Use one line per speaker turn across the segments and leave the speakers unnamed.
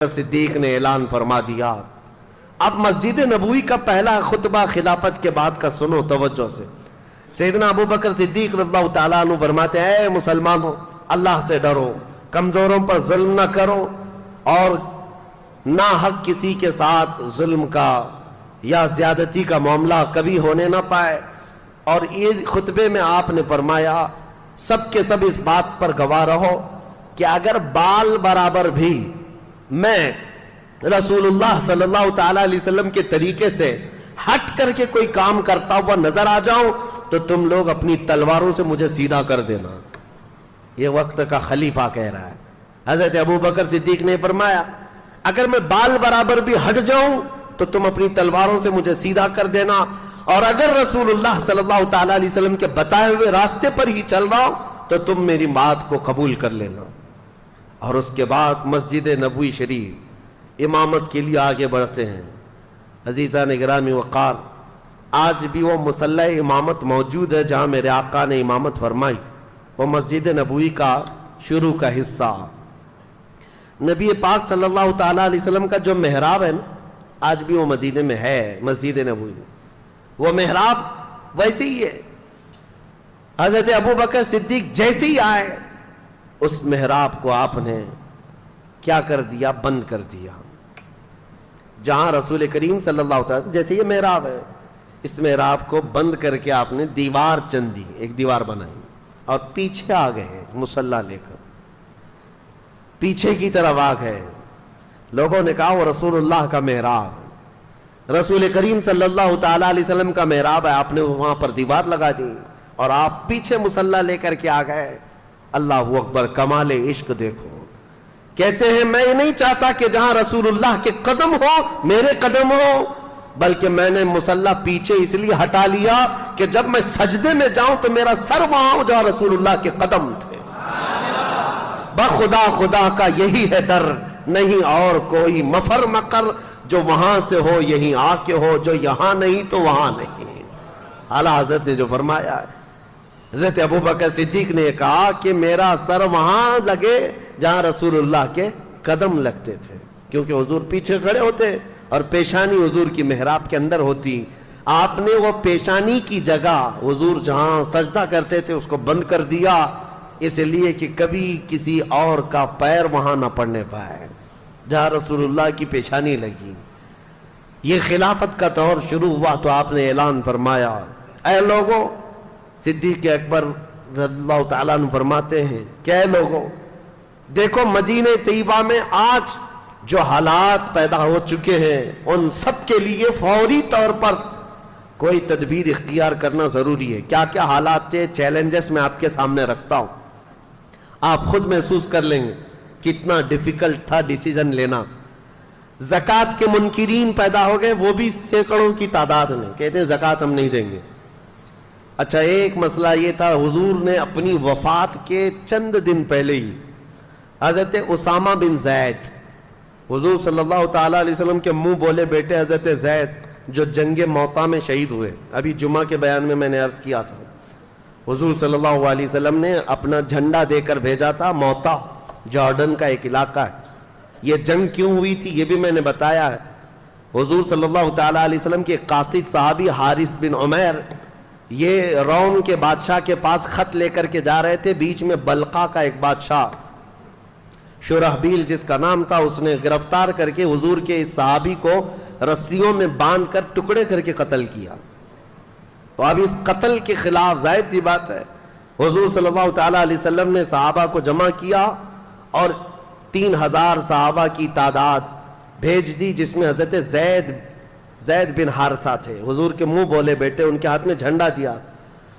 صدیق نے اعلان فرما دیا. اب مسجد نبوی کا پہلا خطبہ خلافت کے بعد کا سنو توجہ سے. سیدنا ابو بکر صدیق رضی اللہ تعالیٰ عنہ فرماتے ہیں اے مسلمانوں اللہ سے ڈرو، کمزوروں پر ظلم نہ کرو اور نہ حق کسی کے ساتھ ظلم کا یا زیادتی کا معاملہ کبھی ہونے نہ پائے. اور یہ خطبے میں آپ نے فرمایا سب کے سب اس بات پر گواہ رہو کہ اگر بال برابر بھی میں رسول اللہ صلی اللہ تعالیٰ علیہ وسلم کے طریقے سے ہٹ کر کے کوئی کام کرتا ہوا نظر آ جاؤں تو تم لوگ اپنی تلواروں سے مجھے سیدھا کر دینا. یہ وقت کا خلیفہ کہہ رہا ہے. حضرت ابو بکر صدیق نے فرمایا اگر میں بال برابر بھی ہٹ جاؤں تو تم اپنی تلواروں سے مجھے سیدھا کر دینا، اور اگر رسول اللہ صلی اللہ تعالیٰ علیہ وسلم کے بتائے ہوئے راستے پر ہی چل رہا ہوں تو تم میری بات کو قبول کر لینا. اور اس کے بعد مسجد نبوی شریف امامت کے لیے آگے بڑھتے ہیں. عزیزان گرامی وقار، آج بھی وہ مصلی امامت موجود ہے جہاں میرے آقا نے امامت فرمائی. وہ مسجد نبوی کا شروع کا حصہ نبی پاک صلی اللہ تعالیٰ علیہ وسلم کا جو محراب ہے نا، آج بھی وہ مدینے میں ہے. مسجد نبوی میں وہ محراب ویسے ہی ہے. حضرت ابو بکر صدیق جیسے ہی آئے اس محراب کو آپ نے کیا کر دیا؟ بند کر دیا. جہاں رسول کریم صلی اللہ علیہ وسلم، جیسے یہ محراب ہے، اس محراب کو بند کر کے آپ نے دیوار چندی، ایک دیوار بنائی اور پیچھے آ گئے مصلی لے کر، پیچھے کی طرف آ گئے. لوگوں نے کہا وہ رسول اللہ کا محراب، رسول کریم صلی اللہ تعالیٰ علیہ وسلم کا محراب ہے، آپ نے وہاں پر دیوار لگا دی اور آپ پیچھے مصلی لے کر کے آ گئے. اللہ اکبر، کمال عشق دیکھو. کہتے ہیں میں نہیں چاہتا کہ جہاں رسول اللہ کے قدم ہو میرے قدم ہو، بلکہ میں نے مصلی پیچھے اس لیے ہٹا لیا کہ جب میں سجدے میں جاؤں تو میرا سر وہاں ہو جہاں رسول اللہ کے قدم تھے. بخدا خدا کا یہی ہے ڈر، نہیں اور کوئی مفر مکر، جو وہاں سے ہو یہیں آ کے ہو، جو یہاں نہیں تو وہاں نہیں. اعلیٰ حضرت نے جو فرمایا ہے، حضرت ابو بکر صدیق نے کہا کہ میرا سر وہاں لگے جہاں رسول اللہ کے قدم لگتے تھے، کیونکہ حضور پیچھے کھڑے ہوتے اور پیشانی حضور کی محراب کے اندر ہوتی. آپ نے وہ پیشانی کی جگہ حضور جہاں سجدہ کرتے تھے اس کو بند کر دیا، اس لیے کہ کبھی کسی اور کا پیر وہاں نہ پڑنے پائے جہاں رسول اللہ کی پیشانی لگی. یہ خلافت کا دور شروع ہوا تو آپ نے اعلان فرمایا اے لوگوں، صدیق اکبر رضی اللہ تعالیٰ عنہ فرماتے ہیں کہ اے لوگوں دیکھو مدینہ طیبہ میں آج جو حالات پیدا ہو چکے ہیں ان سب کے لیے فوری طور پر کوئی تدبیر اختیار کرنا ضروری ہے. کیا کیا حالات تھے، چیلنجز میں آپ کے سامنے رکھتا ہوں، آپ خود محسوس کر لیں گے کتنا ڈیفیکلٹ تھا ڈیسیزن لینا. زکوٰۃ کے منکرین پیدا ہو گئے، وہ بھی سینکڑوں کی تعداد میں، کہتے ہیں زکوٰۃ ہم نہیں دیں گے. اچھا، ایک مسئلہ یہ تھا، حضور نے اپنی وفات کے چند دن پہلے ہی حضرت اسامہ بن زید، حضور صلی اللہ تعالیٰ علیہ وسلم کے منہ بولے بیٹے حضرت زید جو جنگ موطا میں شہید ہوئے، ابھی جمعہ کے بیان میں میں نے عرض کیا تھا، حضور صلی اللہ علیہ وسلم نے اپنا جھنڈا دے کر بھیجا تھا. موطا جارڈن کا ایک علاقہ ہے. یہ جنگ کیوں ہوئی تھی یہ بھی میں نے بتایا ہے. حضور صلی اللہ تعالیٰ علیہ وسلم کے قاصد صحابی حارث بن عمیر یہ روم کے بادشاہ کے پاس خط لے کر کے جا رہے تھے. بیچ میں بلقا کا ایک بادشاہ شرحبیل جس کا نام تھا، اس نے گرفتار کر کے حضور کے اس صحابی کو رسیوں میں باندھ کر ٹکڑے کر کے قتل کیا. تو اب اس قتل کے خلاف ظاہر سی بات ہے حضور صلی اللہ تعالیٰ علیہ وسلم نے صحابہ کو جمع کیا اور 3000 صحابہ کی تعداد بھیج دی، جس میں حضرت زید بن حارثہ تھے، حضور کے منہ بولے بیٹے. ان کے ہاتھ میں جھنڈا دیا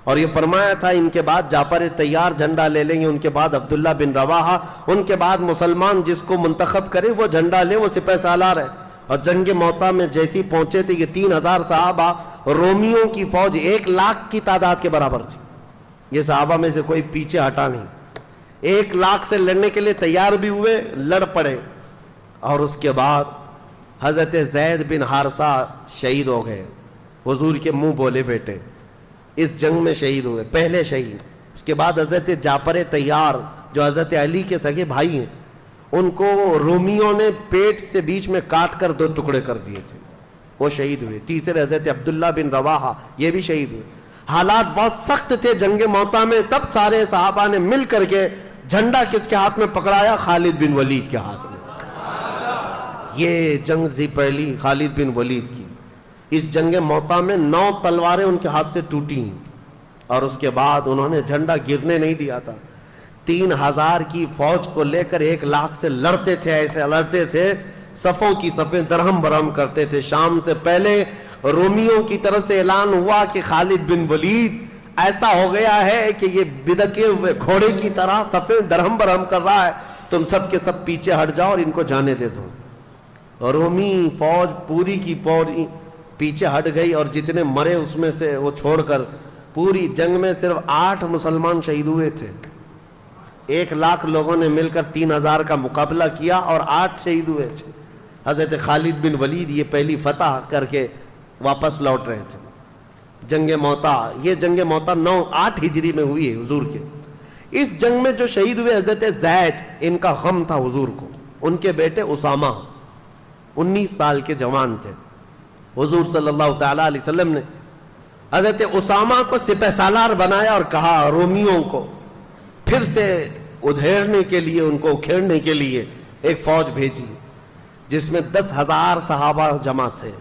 اور یہ فرمایا تھا ان کے بعد جعفر طیار جھنڈا لے لیں گے، ان کے بعد عبداللہ بن رواحہ، ان کے بعد مسلمان جس کو منتخب کرے وہ جھنڈا لے، وہ سپہ سالار ہے. اور جنگ موطا میں جیسی پہنچے تھے یہ 3000 صحابہ رومیوں کی فوج 1 لاکھ کی تعداد کے برابر تھی. یہ صحابہ میں سے کوئی پیچھے ہٹا نہیں، 1 لاکھ سے لڑنے کے لیے تیار بھی ہوئے، لڑ پڑے. اور اس کے بعد حضرت زید بن حارثہ شہید ہو گئے، حضور کے منہ بولے بیٹے اس جنگ میں شہید ہوئے، پہلے شہید. اس کے بعد حضرت جعفر طیار جو حضرت علی کے سگے بھائی ہیں ان کو رومیوں نے پیٹ سے بیچ میں کاٹ کر 2 ٹکڑے کر دیے تھے، وہ شہید ہوئے۔ تیسرے حضرت عبداللہ بن رواحہ، یہ بھی شہید ہوئے۔ حالات بہت سخت تھے جنگ موتا میں، تب سارے صحابہ نے مل کر کے جھنڈا کس کے ہاتھ میں پکڑایا؟ خالد بن ولید کے ہاتھ میں۔ یہ جنگ تھی پہلی خالد بن ولید کی۔ اس جنگ موتا میں 9 تلواریں ان کے ہاتھ سے ٹوٹی، اور اس کے بعد انہوں نے جھنڈا گرنے نہیں دیا تھا۔ 3000 کی فوج کو لے کر 1 لاکھ سے لڑتے تھے، ایسے لڑتے تھے، صفوں کی صفیں درہم برہم کرتے تھے۔ شام سے پہلے رومیوں کی طرف سے اعلان ہوا کہ خالد بن ولید ایسا ہو گیا ہے کہ یہ بدکے ہوئے گھوڑے کی طرح صفیں درہم برہم کر رہا ہے، تم سب کے سب پیچھے ہٹ جاؤ اور ان کو جانے دے دو۔ رومی فوج پوری کی پوری پیچھے ہٹ گئی، اور جتنے مرے اس میں سے وہ چھوڑ کر پوری جنگ میں صرف 8 مسلمان شہید ہوئے تھے۔ 1 لاکھ لوگوں نے مل کر 3000 کا مقابلہ کیا اور 8 شہید ہوئے تھے۔ حضرت خالد بن ولید یہ پہلی فتح کر کے واپس لوٹ رہے تھے۔ جنگ موتا، یہ جنگ موتا 8 ہجری میں ہوئی ہے حضور کے۔ اس جنگ میں جو شہید ہوئے حضرت زید، ان کا غم تھا حضور کو۔ ان کے بیٹے اسامہ 19 سال کے جوان تھے۔ حضور صلی اللہ تعالی علیہ وسلم نے حضرت اسامہ کو سپہ سالار بنایا اور کہا رومیوں کو پھر سے ادھیڑنے کے لیے، ان کو اکھیڑنے کے لیے ایک فوج بھیجی جس میں 10,000 صحابہ جمع تھے۔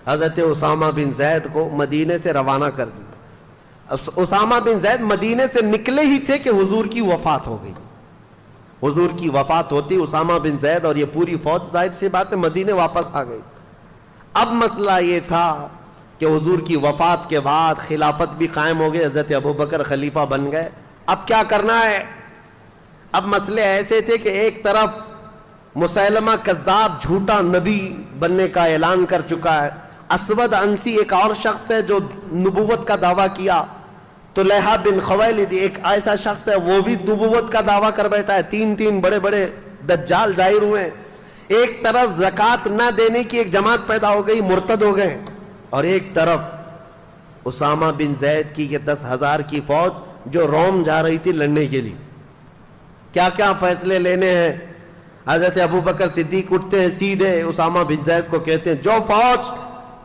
حضرت اسامہ بن زید کو مدینے سے روانہ کر دیا۔ اسامہ بن زید مدینے سے نکلے ہی تھے کہ حضور کی وفات ہو گئی۔ حضور کی وفات ہوتی اسامہ بن زید اور یہ پوری فوج ظاہر سی بات ہے مدینے واپس آ گئی۔ اب مسئلہ یہ تھا کہ حضور کی وفات کے بعد خلافت بھی قائم ہو گئی، حضرت ابوبکر خلیفہ بن گئے۔ اب کیا کرنا ہے؟ اب مسئلے ایسے تھے کہ ایک طرف مسیلمہ کذاب جھوٹا نبی بننے کا اعلان کر چکا ہے، اسود انسی ایک اور شخص ہے جو نبوت کا دعویٰ کیا، طلحہ بن خویلد ایک ایسا شخص ہے وہ بھی نبوت کا دعویٰ کر بیٹھا ہے، 3 بڑے بڑے دجال ظاہر ہوئے ہیں۔ ایک طرف زکوٰۃ نہ دینے کی ایک جماعت پیدا ہو گئی، مرتد ہو گئے، اور ایک طرف اسامہ بن زید کی یہ 10,000 کی فوج جو روم جا رہی تھی لڑنے کے لیے۔ کیا کیا فیصلے لینے ہیں؟ حضرت ابوبکر صدیق اٹھتے ہیں، سیدھے اسامہ بن زید کو کہتے ہیں جو فوج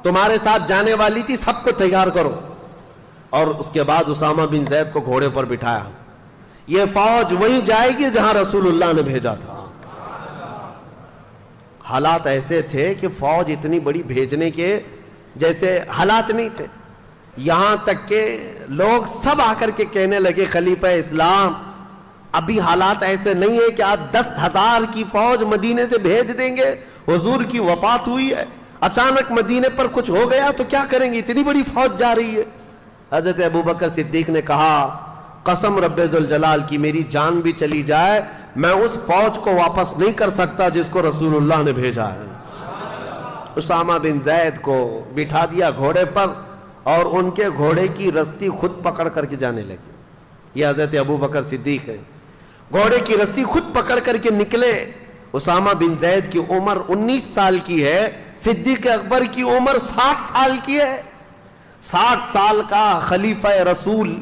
تمہارے ساتھ جانے والی تھی سب کو تیار کرو، اور اس کے بعد اسامہ بن زید کو گھوڑے پر بٹھایا۔ یہ فوج وہیں جائے گی جہاں رسول اللہ نے بھیجا تھا۔ حالات ایسے تھے کہ فوج اتنی بڑی بھیجنے کے جیسے حالات نہیں تھے، یہاں تک کہ لوگ سب آ کر کے کہنے لگے خلیفہ اسلام ابھی حالات ایسے نہیں ہے کہ آج 10,000 کی فوج مدینے سے بھیج دیں گے، حضور کی وفات ہوئی ہے، اچانک مدینے پر کچھ ہو گیا تو کیا کریں گے، اتنی بڑی فوج جا رہی ہے۔ حضرت ابوبکر صدیق نے کہا قسم رب ذوالجلال کی میری جان بھی چلی جائے میں اس فوج کو واپس نہیں کر سکتا جس کو رسول اللہ نے بھیجا ہے۔ اسامہ بن زید کو بٹھا دیا گھوڑے پر اور ان کے گھوڑے کی رسی خود پکڑ کر کے جانے لگی۔ یہ حضرت ابوبکر صدیق ہے، گھوڑے کی رسی خود پکڑ کر کے نکلے۔ اسامہ بن زید کی عمر 19 سال کی ہے، صدیق اکبر کی عمر 60 سال کی ہے۔ 60 سال کا خلیفہ رسول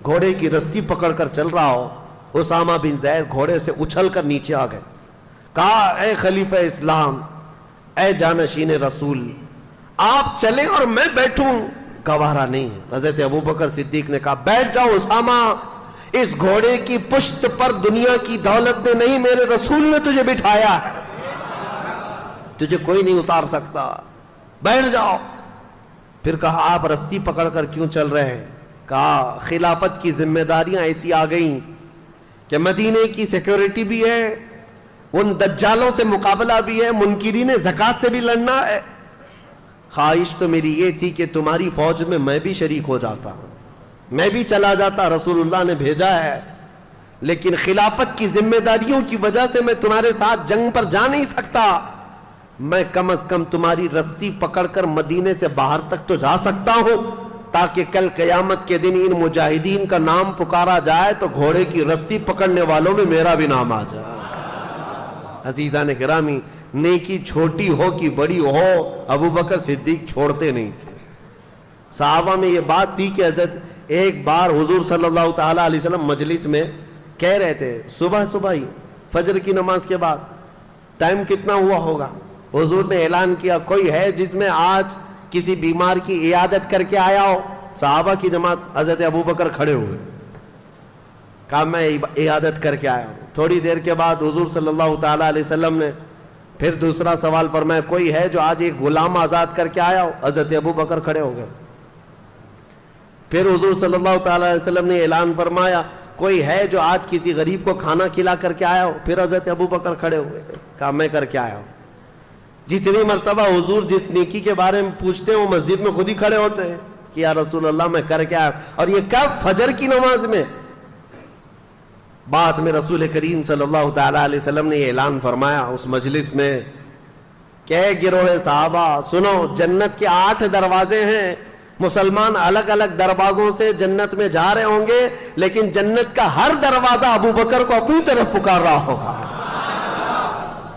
گھوڑے کی رسی پکڑ کر چل رہا ہو، اسامہ بن زید گھوڑے سے اچھل کر نیچے آ گئے۔ کہا اے خلیفہ اسلام، اے جانشین رسول، آپ چلیں اور میں بیٹھوں؟ گوارا نہیں۔ حضرت ابوبکر صدیق نے کہا بیٹھ جاؤ اسامہ، اس گھوڑے کی پشت پر دنیا کی دولت نے نہیں میرے رسول نے تجھے بٹھایا ہے، تجھے کوئی نہیں اتار سکتا، بیٹھ جاؤ۔ پھر کہا آپ رسی پکڑ کر کیوں چل رہے ہیں؟ کہا خلافت کی ذمہ داریاں ایسی آ گئیں کہ مدینے کی سیکیورٹی بھی ہے، ان دجالوں سے مقابلہ بھی ہے، منکرین زکوٰۃ سے بھی لڑنا ہے۔ خواہش تو میری یہ تھی کہ تمہاری فوج میں بھی شریک ہو جاتا، میں بھی چلا جاتا، رسول اللہ نے بھیجا ہے، لیکن خلافت کی ذمہ داریوں کی وجہ سے میں تمہارے ساتھ جنگ پر جا نہیں سکتا، میں کم از کم تمہاری رسی پکڑ کر مدینے سے باہر تک تو جا سکتا ہوں تاکہ کل قیامت کے دن ان مجاہدین کا نام پکارا جائے تو گھوڑے کی رسی پکڑنے والوں میں میرا بھی نام آ جائے۔ عزیزان گرامی، نیکی چھوٹی ہو کہ بڑی ہو، ابوبکر صدیق چھوڑتے نہیں تھے۔ صحابہ میں یہ بات تھی کہ حضرت ایک بار حضور صلی اللہ تعالی علیہ وسلم مجلس میں کہہ رہے تھے، صبح صبح ہی فجر کی نماز کے بعد ٹائم کتنا ہوا ہوگا؟ حضور نے اعلان کیا کوئی ہے جس میں آج کسی بیمار کی عیادت کر کے آیا ہو؟ صحابہ کی جماعت، حضرت ابوبکر کھڑے ہوئے، کہا میں عیادت کر کے آیا ہوں۔ تھوڑی دیر کے بعد حضور صلی اللہ تعالیٰ علیہ وسلم نے پھر دوسرا سوال فرمایا کوئی ہے جو آج ایک غلام آزاد کر کے آیا ہو؟ حضرت ابوبکر کھڑے ہو گئے۔ پھر حضور صلی اللہ تعالیٰ علیہ وسلم نے اعلان فرمایا کوئی ہے جو آج کسی غریب کو کھانا کھلا کر کے آیا ہو؟ پھر حضرت ابوبکر کھڑے ہوئے، کہا میں کر کے آیا ہوں۔ جتنی مرتبہ حضور جس نیکی کے بارے میں پوچھتے ہیں وہ مسجد میں خود ہی کھڑے ہوتے ہیں کہ یا رسول اللہ میں کر کے آیا، اور یہ کب؟ فجر کی نماز میں۔ بعد میں رسول کریم صلی اللہ تعالیٰ علیہ وسلم نے یہ اعلان فرمایا اس مجلس میں کہ گروہ صحابہ سنو، جنت کے 8 دروازے ہیں، مسلمان الگ الگ دروازوں سے جنت میں جا رہے ہوں گے، لیکن جنت کا ہر دروازہ ابوبکر کو اپنی طرف پکار رہا ہوگا،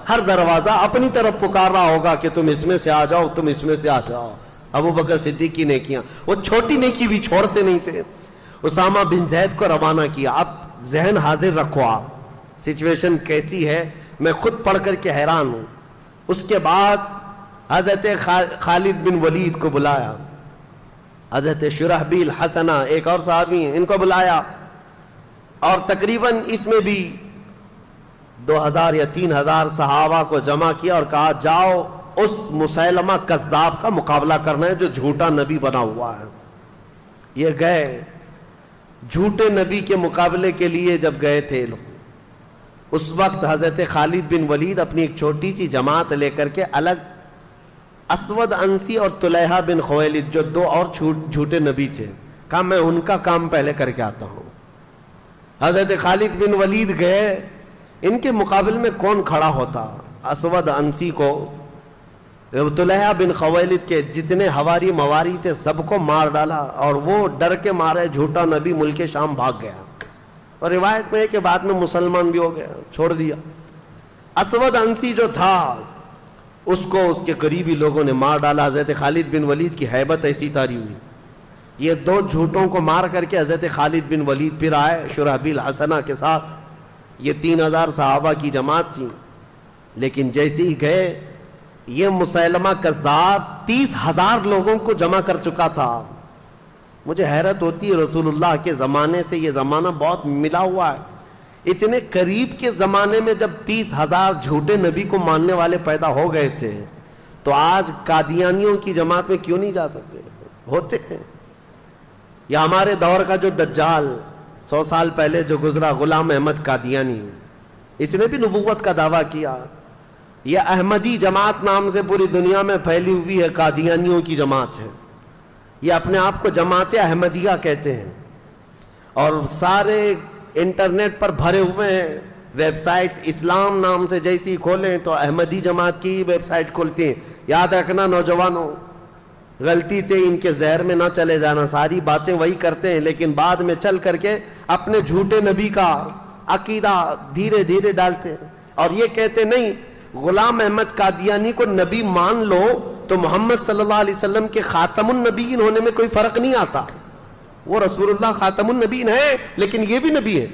ہر دروازہ اپنی طرف پکار رہا ہوگا کہ تم اس میں سے آ جاؤ، تم اس میں سے آ جاؤ۔ ابوبکر صدیق کی نیکیاں، وہ چھوٹی نیکی بھی چھوڑتے نہیں تھے۔ اسامہ بن زید کو روانہ کیا۔ اب ذہن حاضر رکھو، آپ سچویشن کیسی ہے، میں خود پڑھ کر کے حیران ہوں۔ اس کے بعد حضرت خالد بن ولید کو بلایا، حضرت شرحبیل حسنہ ایک اور صحابی ہیں، ان کو بلایا، اور تقریباً اس میں بھی 2000 یا 3000 صحابہ کو جمع کیا اور کہا جاؤ اس مسیلمہ کذاب کا مقابلہ کرنا ہے جو جھوٹا نبی بنا ہوا ہے۔ یہ گئے جھوٹے نبی کے مقابلے کے لیے، جب گئے تھے لوگ، اس وقت حضرت خالد بن ولید اپنی ایک چھوٹی سی جماعت لے کر کے الگ اسود انسی اور طلحہ بن خویلد جو 2 اور جھوٹے نبی تھے، کہا میں ان کا کام پہلے کر کے آتا ہوں۔ حضرت خالد بن ولید گئے، ان کے مقابل میں کون کھڑا ہوتا؟ اسود انسی کو، طلحہ بن خویلد کے جتنے ہواری مواری تھے سب کو مار ڈالا، اور وہ ڈر کے مارے جھوٹا نبی ملک شام بھاگ گیا، اور روایت میں ہے کہ بعد میں مسلمان بھی ہو گیا، چھوڑ دیا۔ اسود انسی جو تھا اس کو اس کے قریبی لوگوں نے مار ڈالا۔ حضرت خالد بن ولید کی ہیبت ایسی تاری ہوئی، یہ 2 جھوٹوں کو مار کر کے حضرت خالد بن ولید پھر آئے شرحبیل حسنہ کے ساتھ۔ یہ 3000 صحابہ کی جماعت تھی، لیکن جیسے ہی گئے یہ مسیلمہ کذاب 30,000 لوگوں کو جمع کر چکا تھا۔ مجھے حیرت ہوتی ہے، رسول اللہ کے زمانے سے یہ زمانہ بہت ملا ہوا ہے، اتنے قریب کے زمانے میں جب 30,000 جھوٹے نبی کو ماننے والے پیدا ہو گئے تھے، تو آج قادیانیوں کی جماعت میں کیوں نہیں جا سکتے؟ ہوتے ہیں۔ یا ہمارے دور کا جو دجال 100 سال پہلے جو گزرا، غلام احمد قادیانی، اس نے بھی نبوت کا دعویٰ کیا۔ یہ احمدی جماعت نام سے پوری دنیا میں پھیلی ہوئی ہے، قادیانیوں کی جماعت ہے۔ یہ اپنے آپ کو جماعت احمدیہ کہتے ہیں، اور سارے انٹرنیٹ پر بھرے ہوئے ہیں ویب سائٹ، اسلام نام سے جیسی کھولیں تو احمدی جماعت کی ویب سائٹ کھولتے ہیں۔ یاد رکھنا نوجوانوں، غلطی سے ان کے زہر میں نہ چلے جانا، ساری باتیں وہی کرتے ہیں لیکن بعد میں چل کر کے اپنے جھوٹے نبی کا عقیدہ دھیرے دھیرے ڈالتے ہیں، اور یہ کہتے نہیں غلام احمد قادیانی کو نبی مان لو تو محمد صلی اللہ علیہ وسلم کے خاتم النبیین ہونے میں کوئی فرق نہیں آتا۔ وہ رسول اللہ خاتم النبیین ہے، لیکن یہ بھی نبی ہے۔